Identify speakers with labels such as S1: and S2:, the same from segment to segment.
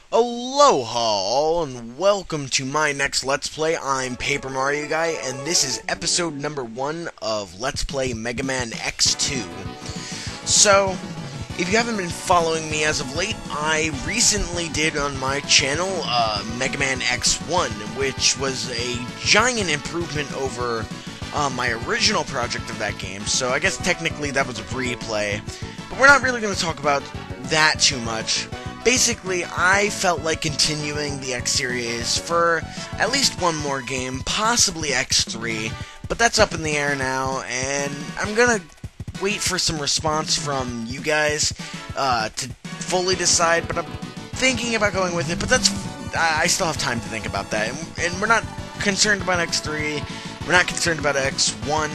S1: Aloha all, and welcome to my next Let's Play. I'm Paper Mario Guy, and this is episode number 1 of Let's Play Mega Man X2. So, if you haven't been following me as of late, I recently did on my channel Mega Man X1, which was a giant improvement over my original project of that game. So I guess technically that was a replay, but we're not really going to talk about that too much. Basically, I felt like continuing the X series for at least one more game, possibly X3, but that's up in the air now, and I'm gonna wait for some response from you guys to fully decide, but I'm thinking about going with it, but I still have time to think about that, and we're not concerned about X3, we're not concerned about X1,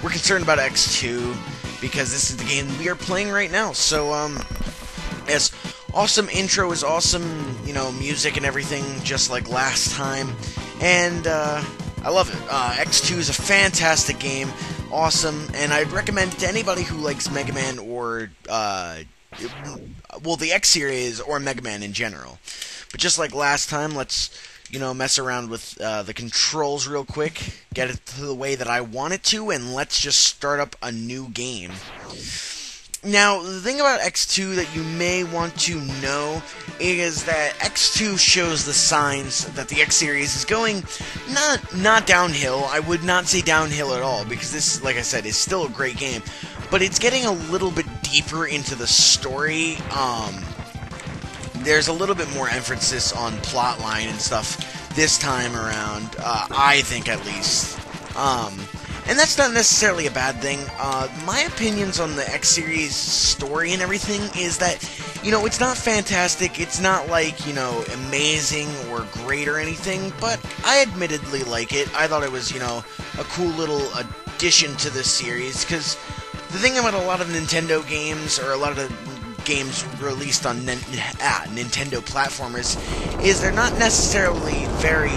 S1: we're concerned about X2, because this is the game we are playing right now. So, yes, awesome intro is awesome, you know, music and everything, just like last time, and I love it. X2 is a fantastic game, awesome, and I'd recommend it to anybody who likes Mega Man or, well, the X series or Mega Man in general. But just like last time, let's, you know, mess around with the controls real quick, get it to the way that I want it to, and let's just start up a new game. Now, the thing about X2 that you may want to know is that X2 shows the signs that the X series is going not downhill. I would not say downhill at all, because this, like I said, is still a great game. But it's getting a little bit deeper into the story. There's a little bit more emphasis on plotline and stuff this time around, I think at least. And that's not necessarily a bad thing. My opinions on the X series story and everything is that, you know, it's not fantastic, it's not like, you know, amazing or great or anything, but I admittedly like it. I thought it was, you know, a cool little addition to this series, because the thing about a lot of Nintendo games, or a lot of the games released on Nintendo platformers, is they're not necessarily very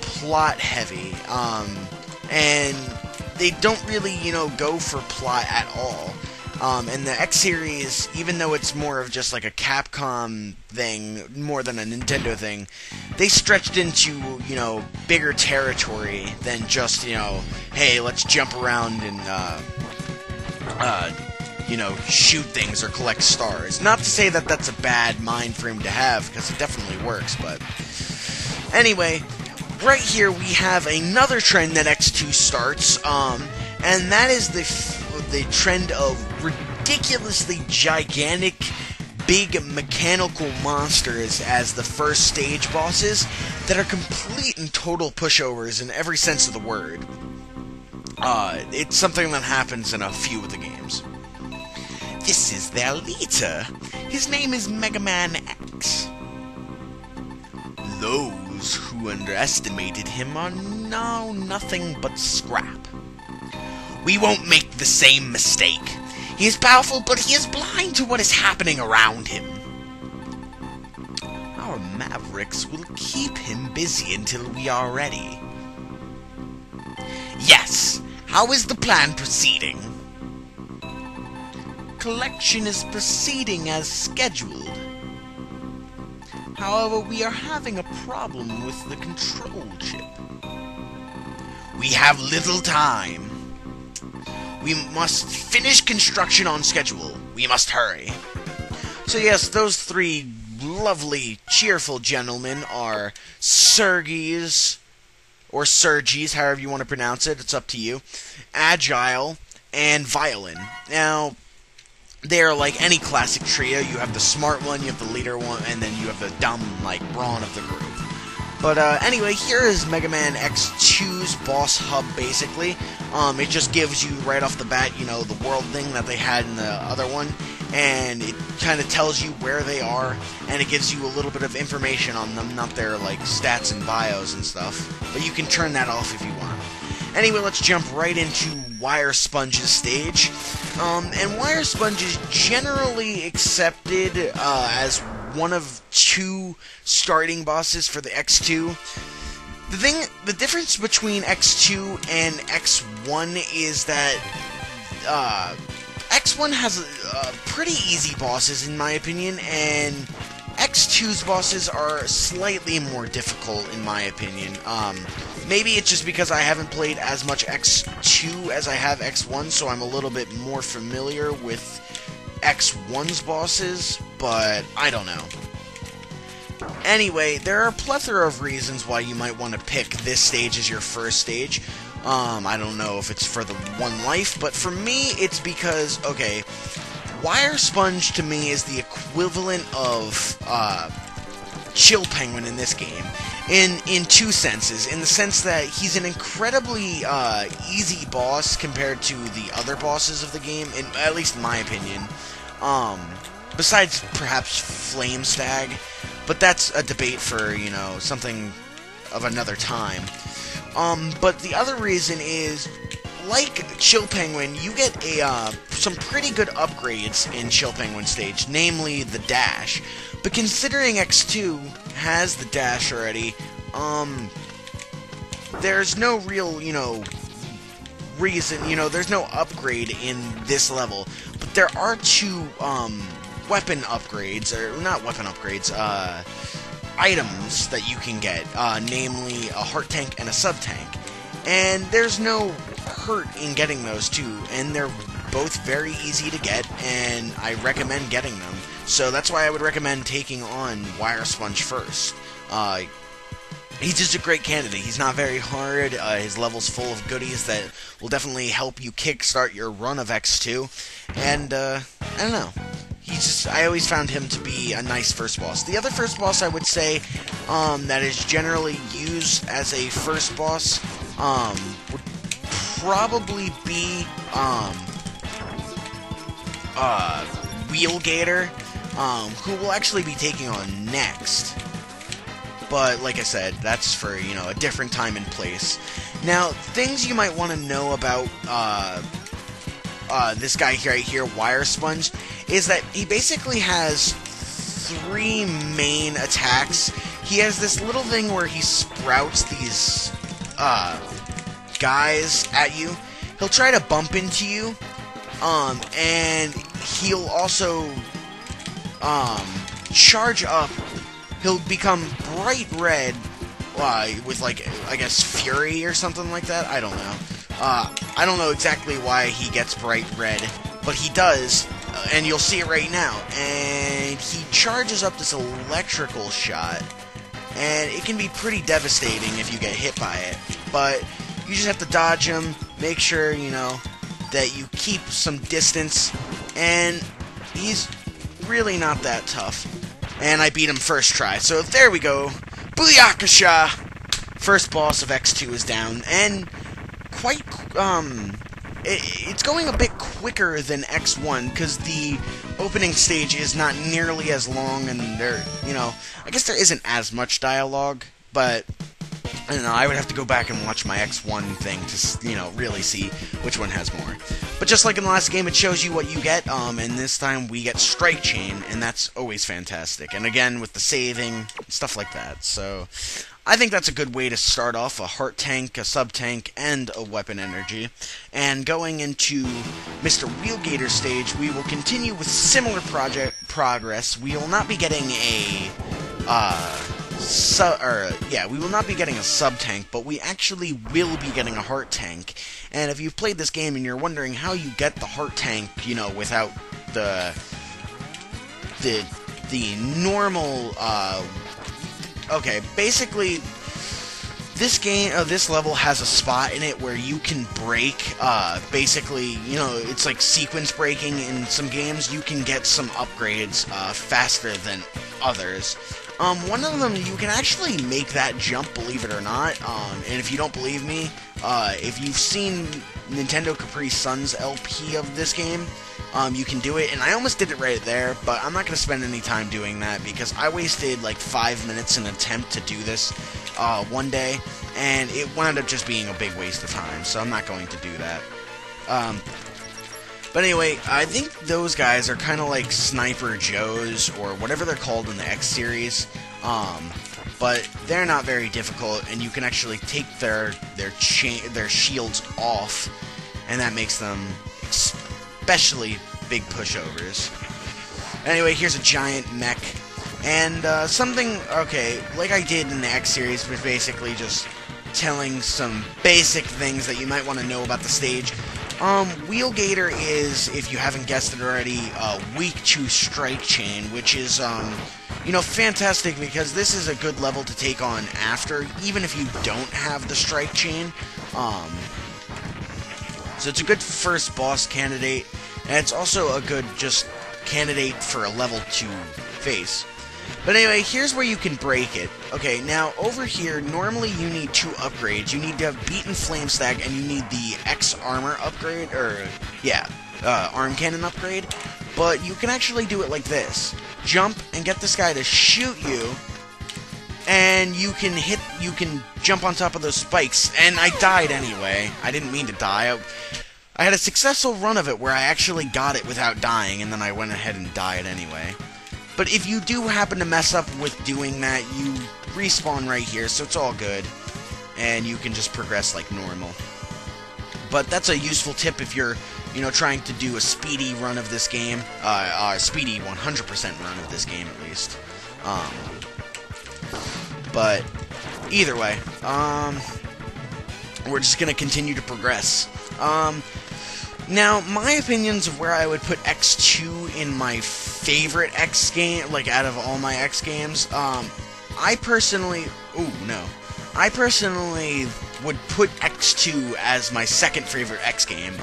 S1: plot heavy, and they don't really, you know, go for plot at all. And the X series, even though it's more of just like a Capcom thing, more than a Nintendo thing, they stretched into, you know, bigger territory than just, you know, hey, let's jump around and, you know, shoot things or collect stars. Not to say that that's a bad mind frame to have, because it definitely works, but anyway, right here we have another trend that X2 starts, and that is the trend of ridiculously gigantic, big mechanical monsters as the first stage bosses that are complete and total pushovers in every sense of the word. It's something that happens in a few of the games. This is their leader. His name is Mega Man X. Those who underestimated him are now nothing but scrap. We won't make the same mistake. He is powerful, but he is blind to what is happening around him. Our Mavericks will keep him busy until we are ready. Yes, how is the plan proceeding? Collection is proceeding as scheduled. However, we are having a problem with the control chip. We have little time. We must finish construction on schedule. We must hurry. So yes, those three lovely, cheerful gentlemen are Sergies, or Sergies, however you want to pronounce it, it's up to you, Agile, and Violin. Now, they're like any classic trio. You have the smart one, you have the leader one, and then you have the dumb, like, brawn of the group. But anyway, here is Mega Man X2's boss hub, basically. It just gives you, right off the bat, you know, the world thing that they had in the other one, and it kind of tells you where they are, and it gives you a little bit of information on them, not their, like, stats and bios and stuff, but you can turn that off if you want. Anyway, let's jump right into Wire Sponge's stage. And Wire Sponge is generally accepted as one of two starting bosses for the X2. The difference between X2 and X1 is that X1 has pretty easy bosses, in my opinion, and X2's bosses are slightly more difficult, in my opinion. Maybe it's just because I haven't played as much X2 as I have X1, so I'm a little bit more familiar with X1's bosses, but I don't know. Anyway, there are a plethora of reasons why you might want to pick this stage as your first stage. I don't know if it's for the one life, but for me, it's because, okay, Wire Sponge to me is the equivalent of Chill Penguin in this game, in two senses. In the sense that he's an incredibly easy boss compared to the other bosses of the game, at least in my opinion. Besides perhaps Flame Stag, but that's a debate for, you know, something of another time. But the other reason is, like Chill Penguin, you get some pretty good upgrades in Chill Penguin stage, namely the dash. But considering X2 has the dash already, there's no real, you know, reason, you know, there's no upgrade in this level. But there are two, weapon upgrades, or not weapon upgrades, items that you can get, namely a heart tank and a sub tank. And there's no hurt in getting those two, and they're both very easy to get, and I recommend getting them. So that's why I would recommend taking on Wire Sponge first. He's just a great candidate. He's not very hard. His level's full of goodies that will definitely help you kickstart your run of X2. And, I don't know. I always found him to be a nice first boss. The other first boss I would say, that is generally used as a first boss, would probably be, Gator, who we'll actually be taking on next. But, like I said, that's for, you know, a different time and place. Now, things you might want to know about, this guy right here, Wire Sponge, is that he basically has three main attacks. He has this little thing where he sprouts these, guys at you. He'll try to bump into you, and he'll also, charge up. He'll become bright red, with, like, I guess, Fury or something like that. I don't know. I don't know exactly why he gets bright red, but he does, and you'll see it right now. And he charges up this electrical shot, and it can be pretty devastating if you get hit by it. But you just have to dodge him, make sure, you know, that you keep some distance, and he's really not that tough. And I beat him first try, so there we go. Booyakasha! First boss of X2 is down, and quite, it's going a bit quicker than X1, because the opening stage is not nearly as long, and there, you know, I guess there isn't as much dialogue, but I don't know, I would have to go back and watch my X1 thing to, you know, really see which one has more. But just like in the last game, it shows you what you get, and this time we get Strike Chain, and that's always fantastic. And again, with the saving, stuff like that. So, I think that's a good way to start off, a heart tank, a sub tank, and a weapon energy. And going into Mr. Wheelgator stage, we will continue with similar progress. We will not be getting a, we will not be getting a sub-tank, but we actually will be getting a heart tank. And if you've played this game and you're wondering how you get the heart tank, you know, without the normal, okay, basically, this level has a spot in it where you can break, basically, you know, it's like sequence breaking in some games. You can get some upgrades, faster than others. One of them, you can actually make that jump, believe it or not, and if you don't believe me, if you've seen Nintendo Capri Sun's LP of this game, you can do it, and I almost did it right there, but I'm not going to spend any time doing that, because I wasted like 5 minutes in an attempt to do this, one day, and it wound up just being a big waste of time, so I'm not going to do that. But anyway, I think those guys are kind of like Sniper Joes, or whatever they're called in the X series, but they're not very difficult, and you can actually take their shields off, and that makes them especially big pushovers. Anyway, here's a giant mech And something, okay, like I did in the X series, was basically just telling some basic things that you might want to know about the stage. Wheel Gator is, if you haven't guessed it already, weak to Strike Chain, which is, you know, fantastic because this is a good level to take on after, even if you don't have the Strike Chain. So it's a good first boss candidate, and it's also a good just candidate for a level 2 face. But anyway, here's where you can break it. Okay, now over here, normally you need 2 upgrades. You need to have Beaten Flame Stack, and you need the X Armor upgrade, or, yeah, Arm Cannon upgrade. But you can actually do it like this. Jump and get this guy to shoot you, and you can jump on top of those spikes. And I died anyway. I didn't mean to die. I had a successful run of it where I actually got it without dying, and then I went ahead and died anyway. But if you do happen to mess up with doing that, you respawn right here, so it's all good. And you can just progress like normal. But that's a useful tip if you're, you know, trying to do a speedy run of this game. Speedy 100% run of this game, at least. But either way, we're just gonna continue to progress. Now, my opinions of where I would put X2 in my favorite X game, like out of all my X games, I personally would put X2 as my second favorite X game.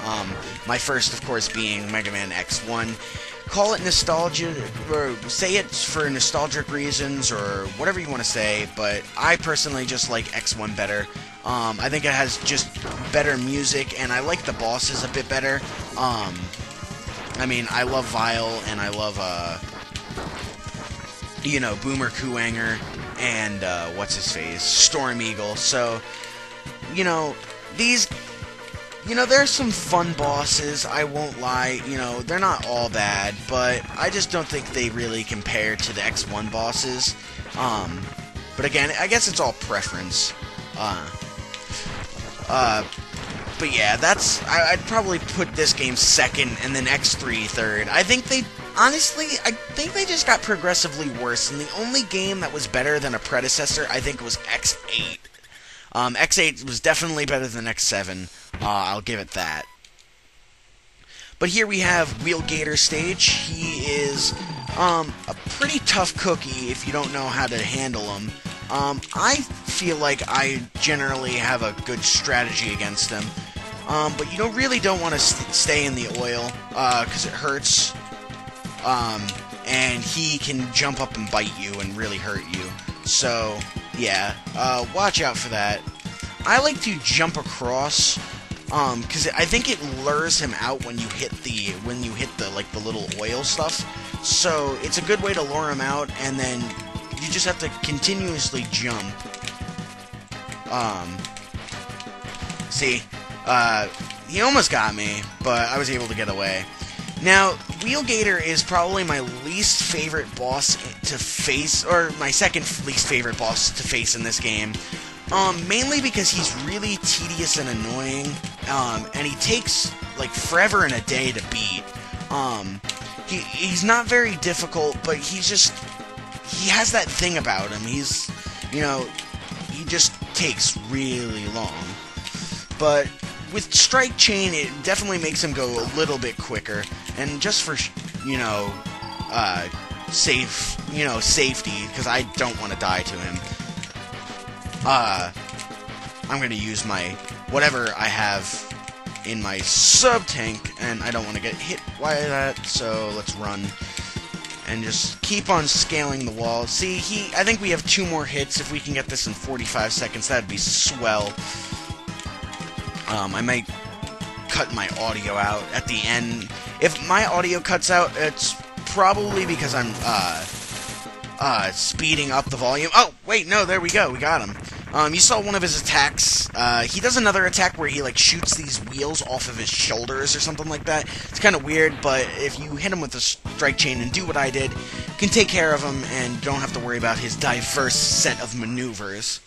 S1: My first, of course, being Mega Man X1. Call it nostalgia, or say it's for nostalgic reasons, or whatever you want to say, but I personally just like X1 better. I think it has just better music, and I like the bosses a bit better. I mean, I love Vile, and I love, you know, Boomer Kuwanger, and, what's-his-face, Storm Eagle, so, you know, these... You know, there's some fun bosses, I won't lie, you know, they're not all bad, but I just don't think they really compare to the X1 bosses. But again, I guess it's all preference. But yeah, I'd probably put this game second, and then X3 third. I think they just got progressively worse, and the only game that was better than a predecessor, I think, was X8. X8 was definitely better than X7. I'll give it that. But here we have Wheel Gator stage. He is a pretty tough cookie if you don't know how to handle him. I feel like I generally have a good strategy against him. But you really don't want to stay in the oil, because it hurts. And he can jump up and bite you and really hurt you. So, yeah, watch out for that. I like to jump across, because I think it lures him out when you hit the like the little oil stuff. So it's a good way to lure him out, and then you just have to continuously jump. See, he almost got me, but I was able to get away. Now, Wheel Gator is probably my least favorite boss to face, or my second least favorite boss to face in this game. Mainly because he's really tedious and annoying, and he takes, like, forever and a day to beat. He's not very difficult, but he has that thing about him. He's, you know, he just takes really long. But with Strike Chain, it definitely makes him go a little bit quicker, and just for, you know, safety, because I don't want to die to him. I'm gonna use my whatever I have in my sub-tank, and I don't want to get hit by that, so let's run. And just keep on scaling the wall. See, I think we have 2 more hits. If we can get this in 45 seconds, that'd be swell. I might cut my audio out at the end. If my audio cuts out, it's probably because I'm, speeding up the volume. Oh, wait, no, there we go, we got him. You saw one of his attacks. He does another attack where he, like, shoots these wheels off of his shoulders or something like that. It's kind of weird, but if you hit him with a Strike Chain and do what I did, you can take care of him and don't have to worry about his diverse set of maneuvers.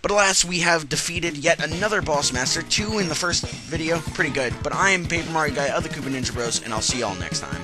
S1: But alas, we have defeated yet another boss master, 2 in the first video, pretty good. But I am Paper Mario Guy of the KoopaNinjaBros, and I'll see y'all next time.